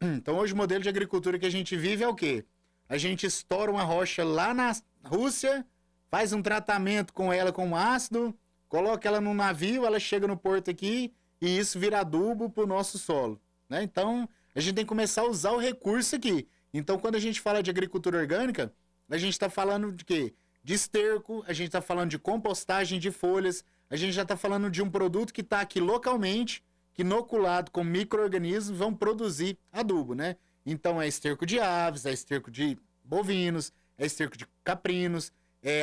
Então, hoje o modelo de agricultura que a gente vive é o quê? A gente estoura uma rocha lá na Rússia, faz um tratamento com ela com ácido, coloca ela num navio, ela chega no porto aqui e isso vira adubo pro nosso solo, né? Então, a gente tem que começar a usar o recurso aqui. Então, quando a gente fala de agricultura orgânica, a gente está falando de quê? De esterco, a gente está falando de compostagem de folhas, a gente já está falando de um produto que está aqui localmente, que inoculado com micro-organismos vão produzir adubo, né? Então, é esterco de aves, é esterco de bovinos, é esterco de caprinos,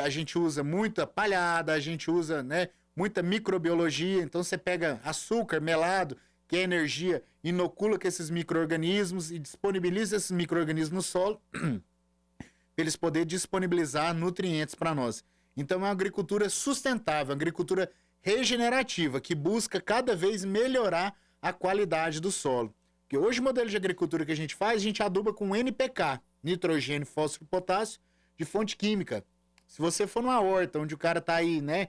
a gente usa muita palhada, a gente usa, né, muita microbiologia. Então, você pega açúcar melado, que é energia, inocula com esses micro-organismos e disponibiliza esses micro-organismos no solo para eles poderem disponibilizar nutrientes para nós. Então, é uma agricultura sustentável, uma agricultura regenerativa, que busca cada vez melhorar a qualidade do solo. Porque hoje o modelo de agricultura que a gente faz, a gente aduba com NPK, nitrogênio, fósforo e potássio, de fonte química. Se você for numa horta onde o cara tá aí, né,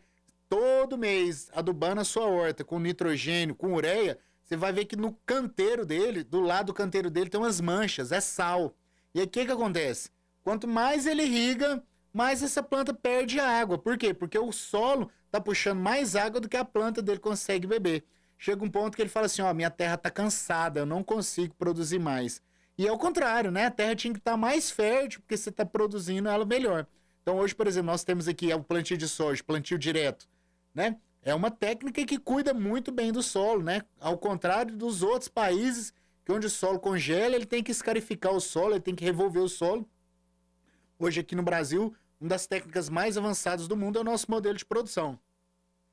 todo mês adubando a sua horta com nitrogênio, com ureia, você vai ver que no canteiro dele, do lado do canteiro dele, tem umas manchas, é sal. E aí o que acontece? Quanto mais ele irriga, mais essa planta perde água. Por quê? Porque o solo tá puxando mais água do que a planta dele consegue beber. Chega um ponto que ele fala assim, minha terra tá cansada, eu não consigo produzir mais. E é o contrário, né? A terra tinha que estar mais fértil, porque você tá produzindo ela melhor. Então hoje, por exemplo, nós temos aqui o plantio de soja, plantio direto, né? É uma técnica que cuida muito bem do solo, né? Ao contrário dos outros países, que onde o solo congela, ele tem que escarificar o solo, ele tem que revolver o solo. Hoje aqui no Brasil, uma das técnicas mais avançadas do mundo é o nosso modelo de produção.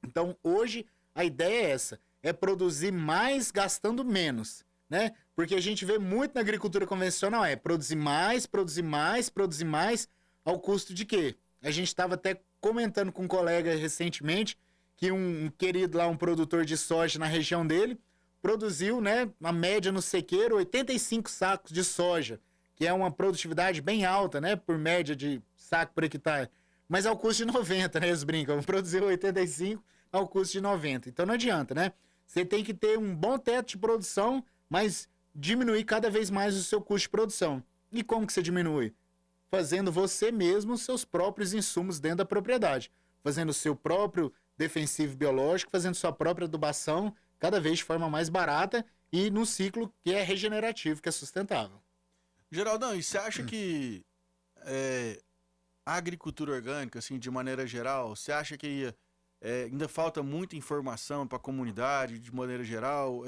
Então, hoje, a ideia é essa, é produzir mais gastando menos, né? Porque a gente vê muito na agricultura convencional, produzir mais, produzir mais, produzir mais, ao custo de quê? A gente estava até comentando com um colega recentemente, que um querido lá, um produtor de soja na região dele, produziu, né, uma média no sequeiro, 85 sacos de soja, que é uma produtividade bem alta, né, por média de saco por hectare, mas ao custo de 90, né, eles brincam, produziu 85 ao custo de 90, então não adianta, né, você tem que ter um bom teto de produção, mas diminuir cada vez mais o seu custo de produção. E como que você diminui? Fazendo você mesmo os seus próprios insumos dentro da propriedade, fazendo o seu próprio defensivo biológico, fazendo sua própria adubação, cada vez de forma mais barata e num ciclo que é regenerativo, que é sustentável. Geraldão, e você acha que a agricultura orgânica, assim, de maneira geral, você acha que ainda falta muita informação para a comunidade, de maneira geral?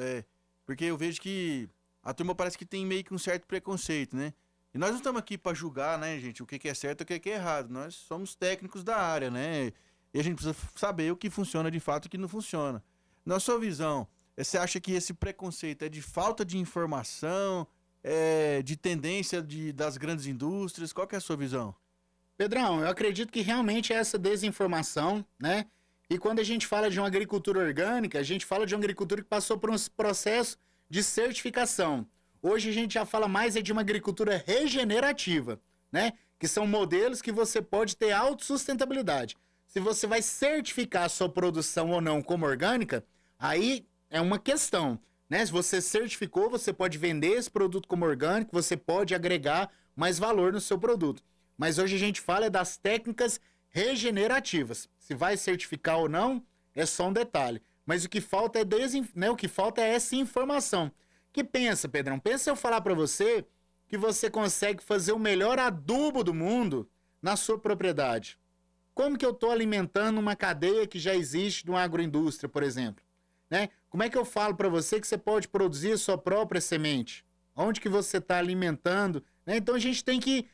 Porque eu vejo que a turma parece que tem meio que um certo preconceito, né? E nós não estamos aqui para julgar, né, gente, o que é certo e o que é errado. Nós somos técnicos da área, né? E a gente precisa saber o que funciona de fato e o que não funciona. Na sua visão, você acha que esse preconceito é de falta de informação, de tendência das grandes indústrias? Qual que é a sua visão? Pedrão, eu acredito que realmente é essa desinformação, né? E quando a gente fala de uma agricultura orgânica, a gente fala de uma agricultura que passou por um processo de certificação. Hoje a gente já fala mais de uma agricultura regenerativa, né? Que são modelos que você pode ter autossustentabilidade. Se você vai certificar a sua produção ou não como orgânica, aí é uma questão, né? Se você certificou, você pode vender esse produto como orgânico, você pode agregar mais valor no seu produto. Mas hoje a gente fala das técnicas regenerativas. Se vai certificar ou não, é só um detalhe. Mas o que falta o que falta é essa informação. Que pensa, Pedrão? Pensa eu falar para você que você consegue fazer o melhor adubo do mundo na sua propriedade. Como que eu estou alimentando uma cadeia que já existe de uma agroindústria, por exemplo? Né? Como é que eu falo para você que você pode produzir a sua própria semente? Onde que você está alimentando? Né? Então a gente tem que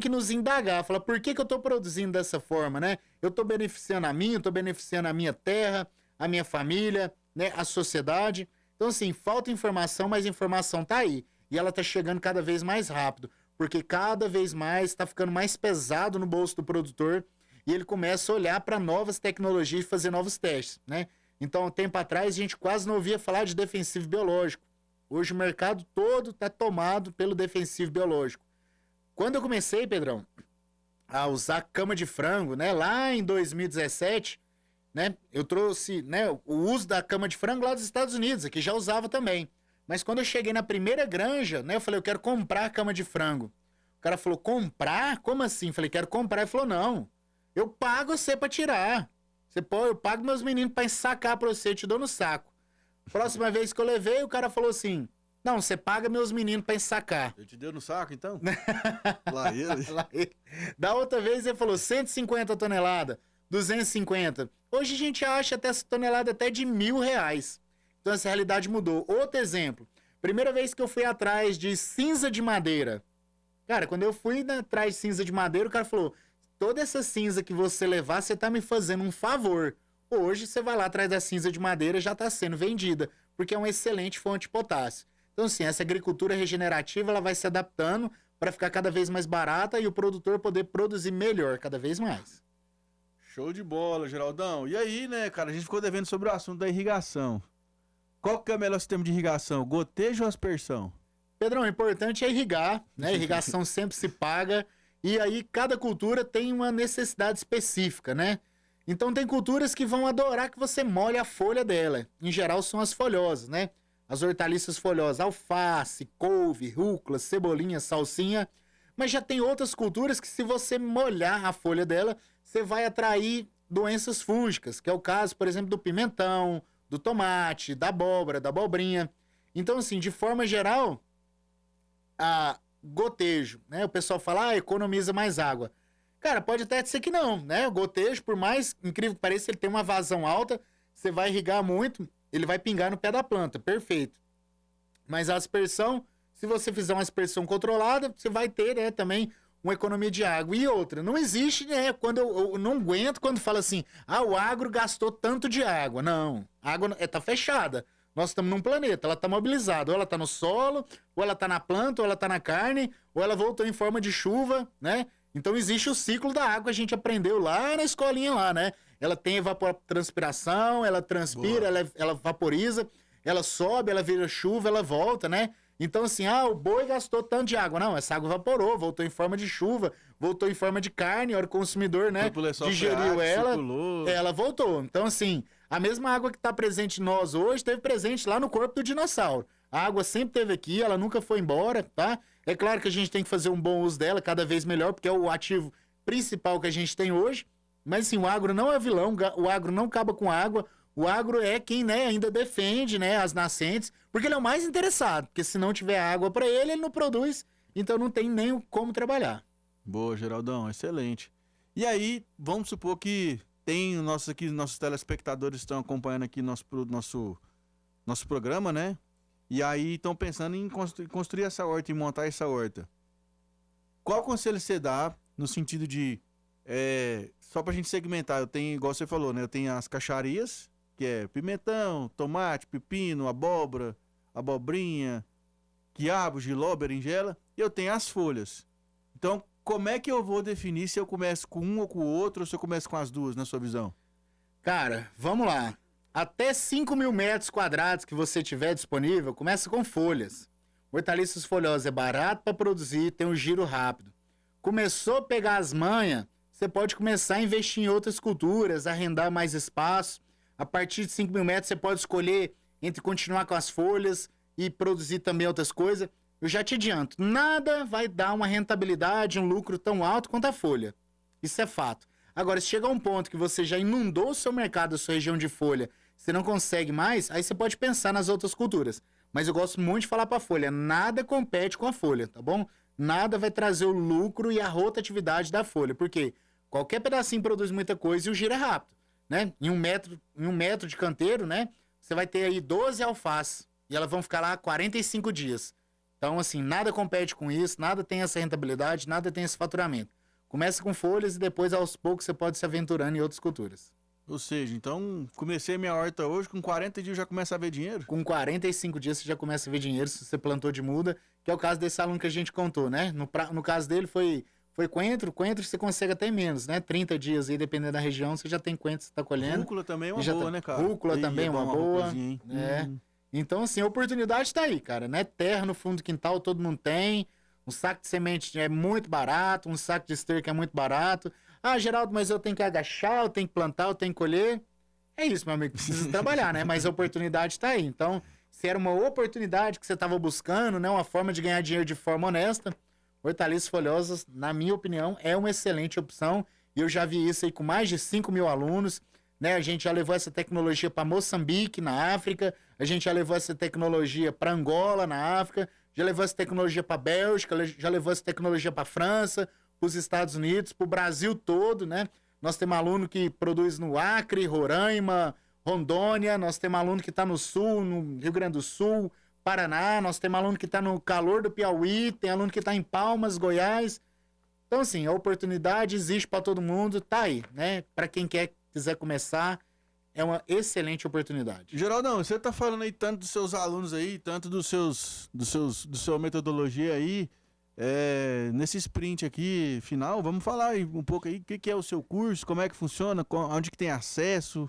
nos indagar, falar por que eu estou produzindo dessa forma, né? Eu estou beneficiando a mim, eu estou beneficiando a minha terra, a minha família, né? A sociedade. Então, assim, falta informação, mas a informação tá aí. E ela tá chegando cada vez mais rápido, porque cada vez mais está ficando mais pesado no bolso do produtor e ele começa a olhar para novas tecnologias e fazer novos testes, né? Então, um tempo atrás, a gente quase não ouvia falar de defensivo biológico. Hoje o mercado todo está tomado pelo defensivo biológico. Quando eu comecei, Pedrão, a usar cama de frango, né, lá em 2017, né, eu trouxe, né, o uso da cama de frango lá dos Estados Unidos, aqui já usava também. Mas quando eu cheguei na primeira granja, né, eu falei, eu quero comprar a cama de frango. O cara falou, comprar? Como assim? Eu falei, quero comprar. Ele falou, não, eu pago você para tirar. Eu pago meus meninos para ensacar para você, eu te dou no saco. Próxima vez que eu levei, o cara falou assim, não, você paga meus meninos para ensacar. Ele te deu no saco, então? Lá ele. Lá ele. Da outra vez ele falou 150 toneladas, 250. Hoje a gente acha até essa tonelada até de R$1.000. Então essa realidade mudou. Outro exemplo. Primeira vez que eu fui atrás de cinza de madeira. Cara, quando eu fui atrás de cinza de madeira, o cara falou, toda essa cinza que você levar, você tá me fazendo um favor. Hoje você vai lá atrás da cinza de madeira, já tá sendo vendida, porque é uma excelente fonte de potássio. Então, assim, essa agricultura regenerativa, ela vai se adaptando para ficar cada vez mais barata e o produtor poder produzir melhor cada vez mais. Show de bola, Geraldão. E aí, né, cara, a gente ficou devendo sobre o assunto da irrigação. Qual que é o melhor sistema de irrigação? Gotejo ou aspersão? Pedrão, o importante é irrigar, né? Irrigação sempre se paga e aí cada cultura tem uma necessidade específica, né? Então tem culturas que vão adorar que você molhe a folha dela. Em geral são as folhosas, né? As hortaliças folhosas, alface, couve, rúcula, cebolinha, salsinha. Mas já tem outras culturas que se você molhar a folha dela, você vai atrair doenças fúngicas, que é o caso, por exemplo, do pimentão, do tomate, da abóbora, da abobrinha. Então, assim, de forma geral, a gotejo, né? O pessoal fala, economiza mais água. Cara, pode até ser que não, né? O gotejo, por mais incrível que pareça, ele tem uma vazão alta, você vai irrigar muito, ele vai pingar no pé da planta, perfeito. Mas a aspersão, se você fizer uma aspersão controlada, você vai ter, né, também uma economia de água. E outra, não existe, né, quando eu não aguento quando fala assim, o agro gastou tanto de água. Não, a água tá fechada. Nós estamos num planeta, ela tá mobilizada. Ou ela tá no solo, ou ela tá na planta, ou ela tá na carne, ou ela voltou em forma de chuva, né? Então existe o ciclo da água, a gente aprendeu lá na escolinha lá, né? Ela tem evapotranspiração, ela transpira, ela vaporiza, ela sobe, ela vira chuva, ela volta, né? Então assim, o boi gastou tanto de água. Não, essa água evaporou, voltou em forma de chuva, voltou em forma de carne, a hora que o consumidor, né, digeriu ela, ela voltou. Então assim, a mesma água que está presente em nós hoje, esteve presente lá no corpo do dinossauro. A água sempre esteve aqui, ela nunca foi embora, tá? É claro que a gente tem que fazer um bom uso dela, cada vez melhor, porque é o ativo principal que a gente tem hoje. Mas assim, o agro não é vilão, o agro não acaba com água, o agro é quem, né, ainda defende, né, as nascentes, porque ele é o mais interessado, porque se não tiver água para ele, ele não produz, então não tem nem como trabalhar. Boa, Geraldão, excelente. E aí, vamos supor que tem nossos telespectadores estão acompanhando aqui nosso programa, né? E aí estão pensando em construir essa horta e montar essa horta. qual conselho você dá no sentido de, só pra gente segmentar, eu tenho, igual você falou, né? Eu tenho as caixarias, que é pimentão, tomate, pepino, abóbora, abobrinha, quiabo, jiló, berinjela, e eu tenho as folhas. Então, como é que eu vou definir se eu começo com um ou com o outro, ou se eu começo com as duas, na sua visão? Cara, vamos lá. Até 5.000 metros quadrados que você tiver disponível, começa com folhas. Hortaliças folhosas é barato para produzir, tem um giro rápido. Começou a pegar as manhas, você pode começar a investir em outras culturas, arrendar mais espaço. A partir de 5.000 metros, você pode escolher entre continuar com as folhas e produzir também outras coisas. Eu já te adianto, nada vai dar uma rentabilidade, um lucro tão alto quanto a folha. Isso é fato. Agora, se chegar um ponto que você já inundou o seu mercado, a sua região de folha, você não consegue mais, aí você pode pensar nas outras culturas. Mas eu gosto muito de falar para a folha, nada compete com a folha, tá bom? Nada vai trazer o lucro e a rotatividade da folha, porque qualquer pedacinho produz muita coisa e o giro é rápido, né? Em um metro de canteiro, né? Você vai ter aí 12 alfaces e elas vão ficar lá 45 dias. Então, assim, nada compete com isso, nada tem essa rentabilidade, nada tem esse faturamento. Começa com folhas e depois, aos poucos, você pode se aventurando em outras culturas. Ou seja, então, comecei minha horta hoje, com 40 dias já começa a ver dinheiro? Com 45 dias você já começa a ver dinheiro se você plantou de muda, que é o caso desse aluno que a gente contou, né? No caso dele foi coentro você consegue até menos, né? 30 dias aí, dependendo da região, você já tem coentro que você tá colhendo. Rúcula também é uma boa, né, cara? Rúcula também é uma boa. Né? Então, assim, a oportunidade tá aí, cara, né? Terra no fundo do quintal todo mundo tem. Um saco de semente é muito barato, um saco de esterco é muito barato. Ah, Geraldo, mas eu tenho que agachar, eu tenho que plantar, eu tenho que colher. É isso, meu amigo, precisa trabalhar, né? Mas a oportunidade está aí. Então, se era uma oportunidade que você estava buscando, né? Uma forma de ganhar dinheiro de forma honesta, hortaliças folhosas, na minha opinião, é uma excelente opção. E eu já vi isso aí com mais de 5.000 alunos, né? A gente já levou essa tecnologia para Moçambique, na África. A gente já levou essa tecnologia para Angola, na África. Já levou essa tecnologia para Bélgica, já levou essa tecnologia para França, para os Estados Unidos, para o Brasil todo, né? Nós temos aluno que produz no Acre, Roraima, Rondônia, nós temos aluno que está no Sul, no Rio Grande do Sul, Paraná, nós temos aluno que está no calor do Piauí, tem aluno que está em Palmas, Goiás. Então, assim, a oportunidade existe para todo mundo, tá aí, né? Para quem quiser começar, é uma excelente oportunidade. Geraldão, você tá falando aí tanto dos seus alunos aí, tanto da sua metodologia aí, nesse sprint aqui final, vamos falar aí um pouco aí, o que é o seu curso, como é que funciona, onde que tem acesso,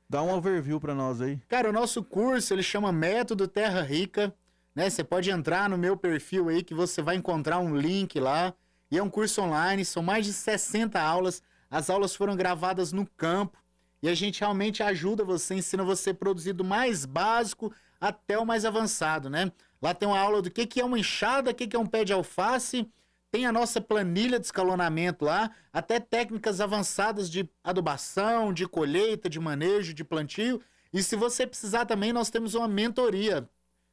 dá um overview para nós aí. Cara, o nosso curso, ele chama Método Terra Rica, né? Você pode entrar no meu perfil aí que você vai encontrar um link lá, e é um curso online, são mais de 60 aulas, as aulas foram gravadas no campo, e a gente realmente ajuda você, ensina você a produzir do mais básico até o mais avançado, né? Lá tem uma aula do que é uma enxada, o que é um pé de alface, tem a nossa planilha de escalonamento lá, até técnicas avançadas de adubação, de colheita, de manejo, de plantio. E se você precisar também, nós temos uma mentoria,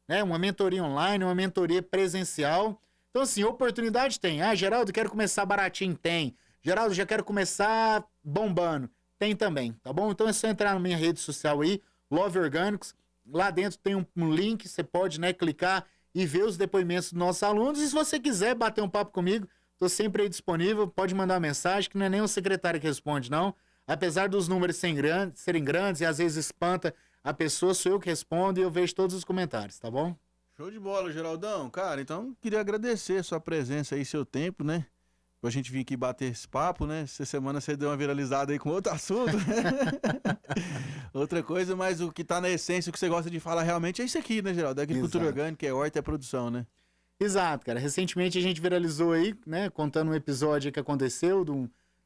né? Uma mentoria online, uma mentoria presencial. Então, assim, oportunidade tem. Ah, Geraldo, quero começar baratinho? Tem. Geraldo, já quero começar bombando? Tem também, tá bom? Então é só entrar na minha rede social aí, Love Orgânicos. Lá dentro tem um link, você pode, né, clicar e ver os depoimentos dos nossos alunos. E se você quiser bater um papo comigo, tô sempre aí disponível, pode mandar uma mensagem, que não é nem o secretário que responde, não. Apesar dos números serem grandes e às vezes espanta a pessoa, sou eu que respondo e eu vejo todos os comentários, tá bom? Show de bola, Geraldão. Cara, então queria agradecer a sua presença aí, seu tempo, né? Pra gente vir aqui bater esse papo, né? Essa semana você deu uma viralizada aí com outro assunto, né? Outra coisa, mas o que tá na essência, o que você gosta de falar realmente é isso aqui, né, Geraldo? É agricultura orgânica, é horta, é produção, né? Exato, cara. Recentemente a gente viralizou aí, né? Contando um episódio que aconteceu,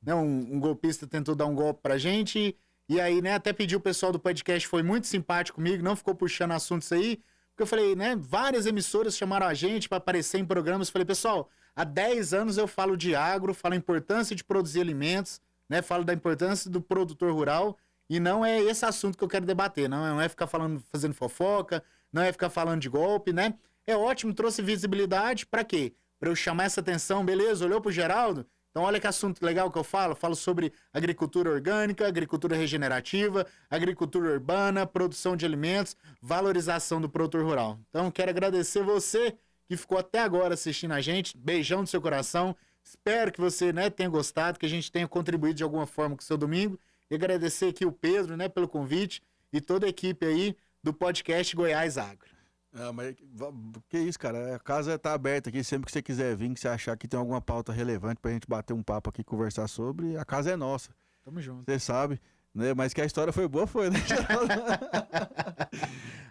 um golpista tentou dar um golpe pra gente, e aí, né, até pediu o pessoal do podcast, foi muito simpático comigo, não ficou puxando assuntos aí, porque eu falei, né, várias emissoras chamaram a gente pra aparecer em programas, falei, pessoal, há 10 anos eu falo de agro, falo a importância de produzir alimentos, né, falo da importância do produtor rural, e não é esse assunto que eu quero debater, não é ficar fazendo fofoca, não é ficar falando de golpe, né? É ótimo, trouxe visibilidade, pra quê? Pra eu chamar essa atenção, beleza, olhou pro Geraldo? Então olha que assunto legal que eu falo sobre agricultura orgânica, agricultura regenerativa, agricultura urbana, produção de alimentos, valorização do produtor rural. Então quero agradecer você que ficou até agora assistindo a gente. Beijão no seu coração. Espero que você, né, tenha gostado, que a gente tenha contribuído de alguma forma com o seu domingo. E agradecer aqui o Pedro, né, pelo convite e toda a equipe aí do podcast Goiás Agro. Mas que isso, cara? A casa tá aberta aqui. Sempre que você quiser vir, que você achar que tem alguma pauta relevante pra gente bater um papo aqui, conversar sobre, a casa é nossa. Tamo junto. Você sabe, né? Mas que a história foi boa, foi, né?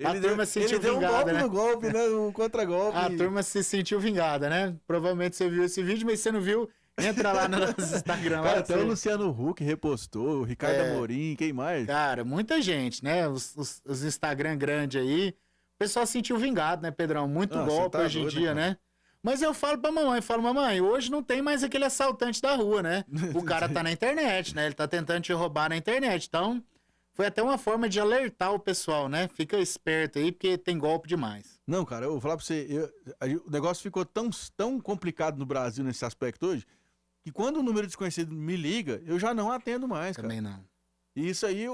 A turma se sentiu deu vingada, um golpe né? no golpe, né? Um contra-golpe. A turma se sentiu vingada, né? Provavelmente você viu esse vídeo, mas você não viu, entra lá no nosso Instagram. Cara, Lá, até o Luciano Huck repostou, o Ricardo Amorim, quem mais? Cara, muita gente, né? Os Instagram grandes aí. O pessoal se sentiu vingado, né, Pedrão? Muito golpe tá hoje em doido, dia, cara. né? Mas eu falo pra mamãe, mamãe, hoje não tem mais aquele assaltante da rua, né? O cara tá na internet, né? Ele tá tentando te roubar na internet. Então, foi até uma forma de alertar o pessoal, né? Fica esperto aí, porque tem golpe demais. Não, cara, eu vou falar pra você, o negócio ficou tão complicado no Brasil nesse aspecto hoje, que quando um número desconhecido me liga, eu já não atendo mais, cara. Também não. E isso aí,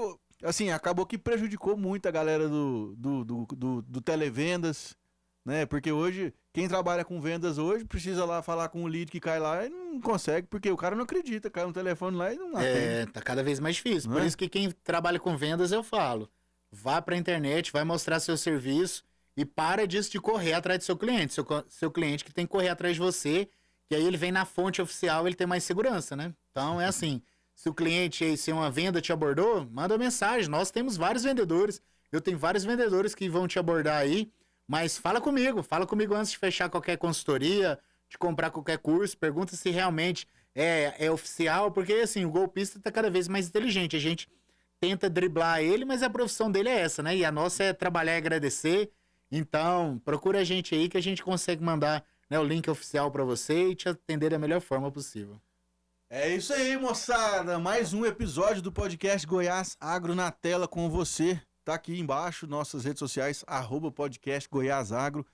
assim, acabou que prejudicou muito a galera do televendas, né? Porque hoje, quem trabalha com vendas hoje, precisa lá falar com o lead que cai lá e não consegue, porque o cara não acredita, cai no telefone lá e não atende. Tá cada vez mais difícil. Não Por é? isso que quem trabalha com vendas, eu falo, vá pra internet, vai mostrar seu serviço e para disso de correr atrás do seu cliente. Seu cliente que tem que correr atrás de você, que aí ele vem na fonte oficial, ele tem mais segurança, né? Então é assim, se o cliente aí, se uma venda te abordou, manda uma mensagem. Nós temos vários vendedores, eu tenho vários vendedores que vão te abordar aí, mas fala comigo antes de fechar qualquer consultoria, de comprar qualquer curso, pergunta se realmente é oficial, porque assim, o golpista tá cada vez mais inteligente, a gente tenta driblar ele, mas a profissão dele é essa, né? E a nossa é trabalhar e agradecer. Então, procura a gente aí que a gente consegue mandar, né, o link oficial pra você e te atender da melhor forma possível. É isso aí, moçada. Mais um episódio do podcast Goiás Agro na tela com você. Tá aqui embaixo, nossas redes sociais, @podcast Goiás Agro,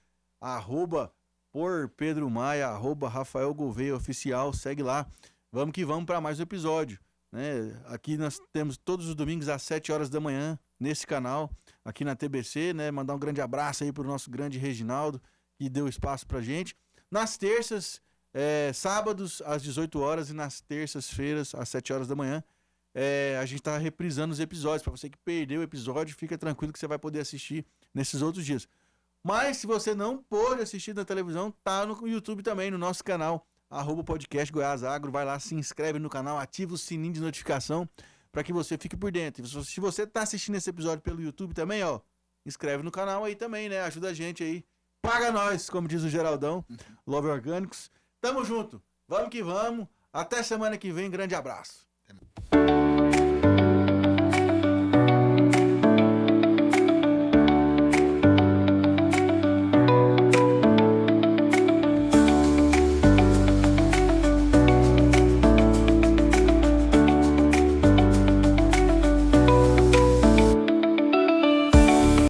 @por Pedro Maia, @Rafael Gouveia Oficial. Segue lá. Vamos que vamos para mais um episódio, né? Aqui nós temos todos os domingos às 7 horas da manhã, nesse canal, aqui na TBC, né? Mandar um grande abraço aí pro nosso grande Reginaldo, que deu espaço pra gente. Nas terças, sábados às 18 horas e nas terças-feiras às 7 horas da manhã, a gente tá reprisando os episódios. Para você que perdeu o episódio, fica tranquilo que você vai poder assistir nesses outros dias. Mas se você não pôde assistir na televisão, tá no YouTube também, no nosso canal, @podcast Goiás Agro. Vai lá, se inscreve no canal, ativa o sininho de notificação para que você fique por dentro. Se você tá assistindo esse episódio pelo YouTube também, ó, inscreve no canal aí também, né? Ajuda a gente aí. Paga nós, como diz o Geraldão, Love Orgânicos. Tamo junto. Vamos que vamos. Até semana que vem. Grande abraço.